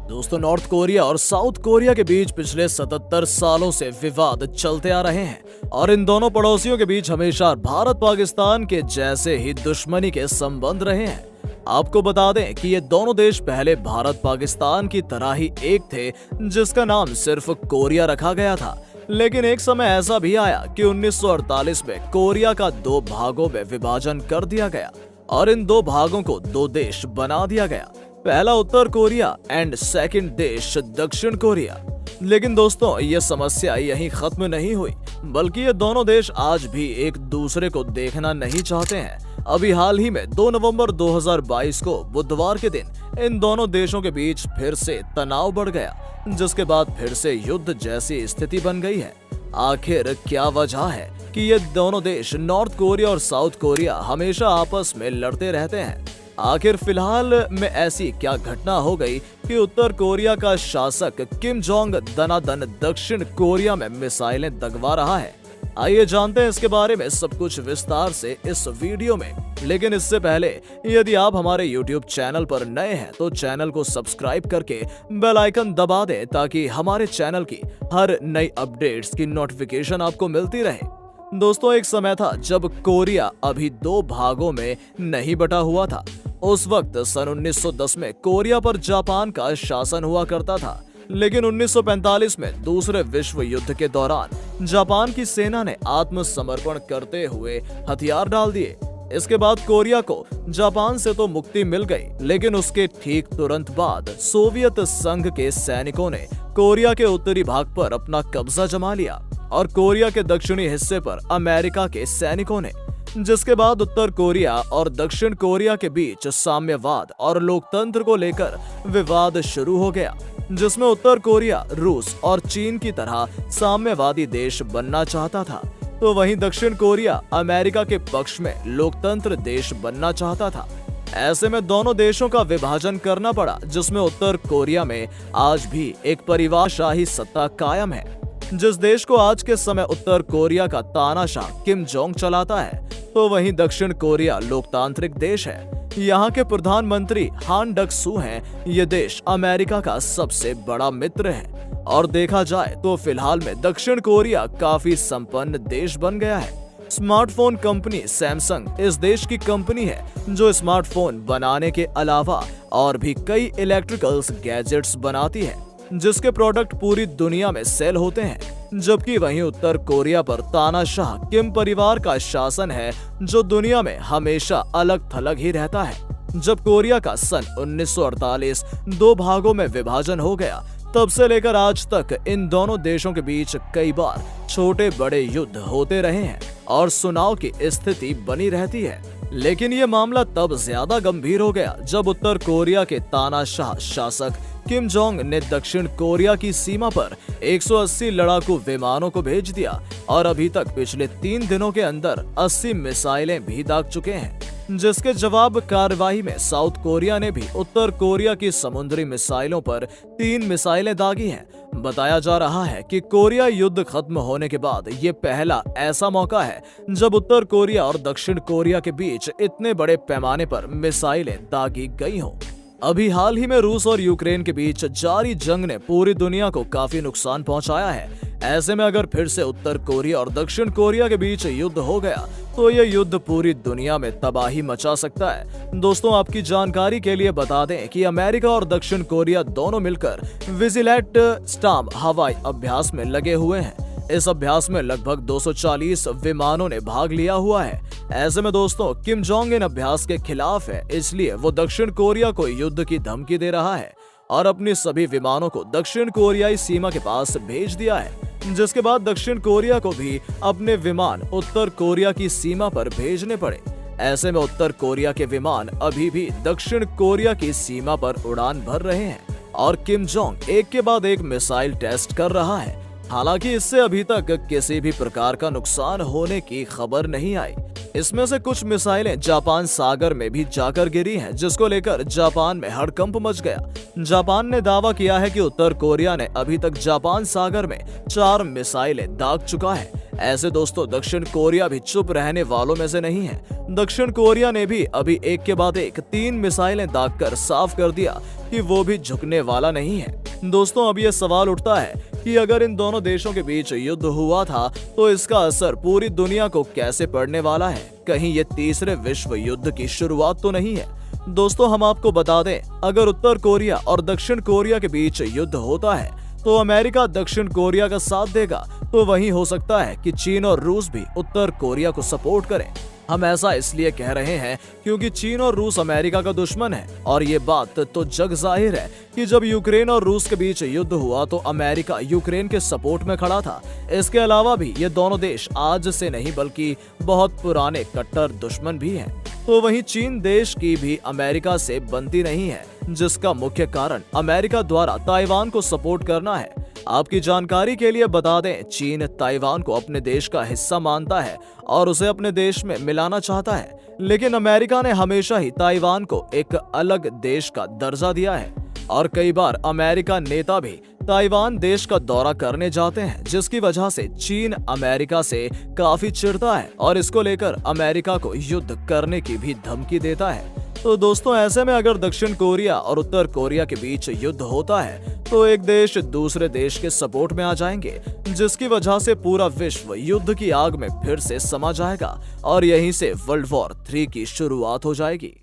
दोस्तों, north Korea और south Korea के बीच पिछले 77 सालों से विवाद चलते आ रहे हैं और इन दोनों पड़ोसियों के बीच हमेशा भारत पाकिस्तान के जैसे ही दुश्मनी के संबंध रहे हैं। आपको बता दें कि ये दोनों देश पहले भारत पाकिस्तान की तरह ही एक थे, जिसका नाम सिर्फ कोरिया रखा गया था। लेकिन एक समय ऐसा भी आया कि 1948 में कोरिया का दो भागों में विभाजन कर दिया गया और इन दो भागों को दो देश बना दिया गया, पहला उत्तर कोरिया एंड सेकंड देश दक्षिण कोरिया। लेकिन दोस्तों, ये समस्या यहीं खत्म नहीं हुई, बल्कि ये दोनों देश आज भी एक दूसरे को देखना नहीं चाहते हैं। अभी हाल ही में 2 नवंबर 2022 को बुधवार के दिन इन दोनों देशों के बीच फिर से तनाव बढ़ गया, जिसके बाद फिर से युद्ध जैसी स्थिति बन गई है। आखिर क्या वजह है कि ये दोनों देश नॉर्थ कोरिया और साउथ कोरिया हमेशा आपस में लड़ते रहते हैं? आखिर फिलहाल में ऐसी क्या घटना हो गई कि उत्तर कोरिया का शासक किम जोंग दनादन दक्षिण कोरिया में मिसाइलें दगवा रहा है? आइए जानते हैं इसके बारे में सब कुछ विस्तार से इस वीडियो में। लेकिन इससे पहले यदि आप हमारे YouTube चैनल पर नए हैं तो चैनल को सब्सक्राइब करके बेल आइकन दबा दें, ताकि हमारे चैनल की हर नई अपडेट्स की नोटिफिकेशन आपको मिलती रहे। दोस्तों, एक समय था जब कोरिया अभी दो भागों में नहीं बटा हुआ था। उस वक्त सन 1910 में कोरिया पर जापान का शासन हुआ करता था, लेकिन 1945 में दूसरे विश्व युद्ध के दौरान जापान की सेना ने आत्मसमर्पण करते हुए हथियार डाल दिए। इसके बाद कोरिया को जापान से तो मुक्ति मिल गई, लेकिन उसके ठीक तुरंत बाद सोवियत संघ के सैनिकों ने कोरिया के उत्तरी भाग पर अपना कब्जा जमा लिया और कोरिया के दक्षिणी हिस्से पर अमेरिका के सैनिकों ने, जिसके बाद उत्तर कोरिया और दक्षिण कोरिया के बीच साम्यवाद और लोकतंत्र को लेकर विवाद शुरू हो गया, जिसमें उत्तर कोरिया रूस और चीन की तरह साम्यवादी देश बनना चाहता था, तो वहीं दक्षिण कोरिया अमेरिका के पक्ष में लोकतंत्र देश बनना चाहता था। ऐसे में दोनों देशों का विभाजन करना पड़ा, जिसमें उत्तर कोरिया में आज भी एक परिवारशाही सत्ता कायम है। जिस देश को आज के समय उत्तर कोरिया का तानाशाह किम जोंग चलाता है, तो वहीं दक्षिण कोरिया लोकतांत्रिक देश है। यहाँ के प्रधानमंत्री हान डक सू हैं। ये देश अमेरिका का सबसे बड़ा मित्र है और देखा जाए तो फिलहाल में दक्षिण कोरिया काफी संपन्न देश बन गया है। स्मार्टफोन कंपनी सैमसंग इस देश की कंपनी है, जो स्मार्टफोन बनाने के अलावा और भी कई इलेक्ट्रिकल्स गैजेट्स बनाती है, जिसके प्रोडक्ट पूरी दुनिया में सेल होते हैं। जबकि वहीं उत्तर कोरिया पर तानाशाह किम परिवार का शासन है, जो दुनिया में हमेशा अलग थलग ही रहता है। जब कोरिया का सन 1948 दो भागों में विभाजन हो गया, तब से लेकर आज तक इन दोनों देशों के बीच कई बार छोटे बड़े युद्ध होते रहे हैं और सुनाव की स्थिति बनी रहती है। लेकिन ये मामला तब ज्यादा गंभीर हो गया जब उत्तर कोरिया के तानाशाह शासक किम जोंग ने दक्षिण कोरिया की सीमा पर 180 लड़ाकू विमानों को भेज दिया और अभी तक पिछले 3 दिनों के अंदर 80 मिसाइलें भी दाग चुके हैं, जिसके जवाब कार्रवाई में साउथ कोरिया ने भी उत्तर कोरिया की समुद्री मिसाइलों पर 3 मिसाइलें दागी हैं। बताया जा रहा है कि कोरिया युद्ध खत्म होने के बाद ये पहला ऐसा मौका है जब उत्तर कोरिया और दक्षिण कोरिया के बीच इतने बड़े पैमाने पर मिसाइलें दागी गई हों। अभी हाल ही में रूस और यूक्रेन के बीच जारी जंग ने पूरी दुनिया को काफी नुकसान पहुंचाया है। ऐसे में अगर फिर से उत्तर कोरिया और दक्षिण कोरिया के बीच युद्ध हो गया, तो यह युद्ध पूरी दुनिया में तबाही मचा सकता है। दोस्तों, आपकी जानकारी के लिए बता दें कि अमेरिका और दक्षिण कोरिया दोनों मिलकर विजिलैंट स्टॉर्म हवाई अभ्यास में लगे हुए हैं। इस अभ्यास में लगभग 240 विमानों ने भाग लिया हुआ है। ऐसे में दोस्तों, किम जोंग इन अभ्यास के खिलाफ है, इसलिए वो दक्षिण कोरिया को युद्ध की धमकी दे रहा है और अपनी सभी विमानों को दक्षिण कोरियाई सीमा के पास भेज दिया है, जिसके बाद दक्षिण कोरिया को भी अपने विमान उत्तर कोरिया की सीमा पर भेजने पड़े। ऐसे में उत्तर कोरिया के विमान अभी भी दक्षिण कोरिया की सीमा पर उड़ान भर रहे हैं और किम जोंग एक के बाद एक मिसाइल टेस्ट कर रहा है। हालांकि इससे अभी तक किसी भी प्रकार का नुकसान होने की खबर नहीं आई। इसमें से कुछ मिसाइलें जापान सागर में भी जाकर गिरी हैं, जिसको लेकर जापान में हड़कंप मच गया। जापान ने दावा किया है कि उत्तर कोरिया ने अभी तक जापान सागर में 4 मिसाइलें दाग चुका है। ऐसे दोस्तों दक्षिण कोरिया भी चुप रहने वालों में से नहीं है। दक्षिण कोरिया ने भी अभी एक के बाद एक 3 मिसाइलें दागकर साफ कर दिया कि वो भी झुकने वाला नहीं है। दोस्तों अब ये सवाल उठता है कि अगर इन दोनों देशों के बीच युद्ध हुआ था तो इसका असर पूरी दुनिया को कैसे पड़ने वाला है। कहीं ये तीसरे विश्व युद्ध की शुरुआत तो नहीं है। दोस्तों हम आपको बता दें, अगर उत्तर कोरिया और दक्षिण कोरिया के बीच युद्ध होता है तो अमेरिका दक्षिण कोरिया का साथ देगा, तो वहीं हो सकता है कि चीन और रूस भी उत्तर कोरिया को सपोर्ट करें। हम ऐसा इसलिए कह रहे हैं क्योंकि चीन और रूस अमेरिका का दुश्मन है और ये बात तो जग जाहिर है कि जब यूक्रेन और रूस के बीच युद्ध हुआ तो अमेरिका यूक्रेन के सपोर्ट में खड़ा था। इसके अलावा भी ये दोनों देश आज से नहीं बल्कि बहुत पुराने कट्टर दुश्मन भी हैं। तो वहीं चीन देश की भी अमेरिका से बनती नहीं है, जिसका मुख्य कारण अमेरिका द्वारा ताइवान को सपोर्ट करना है। आपकी जानकारी के लिए बता दें, चीन ताइवान को अपने देश का हिस्सा मानता है और उसे अपने देश में मिलाना चाहता है, लेकिन अमेरिका ने हमेशा ही ताइवान को एक अलग देश का दर्जा दिया है और कई बार अमेरिका नेता भी ताइवान देश का दौरा करने जाते हैं, जिसकी वजह से चीन अमेरिका से काफी चिढ़ता है और इसको लेकर अमेरिका को युद्ध करने की भी धमकी देता है। तो दोस्तों ऐसे में अगर दक्षिण कोरिया और उत्तर कोरिया के बीच युद्ध होता है तो एक देश दूसरे देश के सपोर्ट में आ जाएंगे, जिसकी वजह से पूरा विश्व युद्ध की आग में फिर से समा जाएगा और यहीं से वर्ल्ड वॉर 3 की शुरुआत हो जाएगी।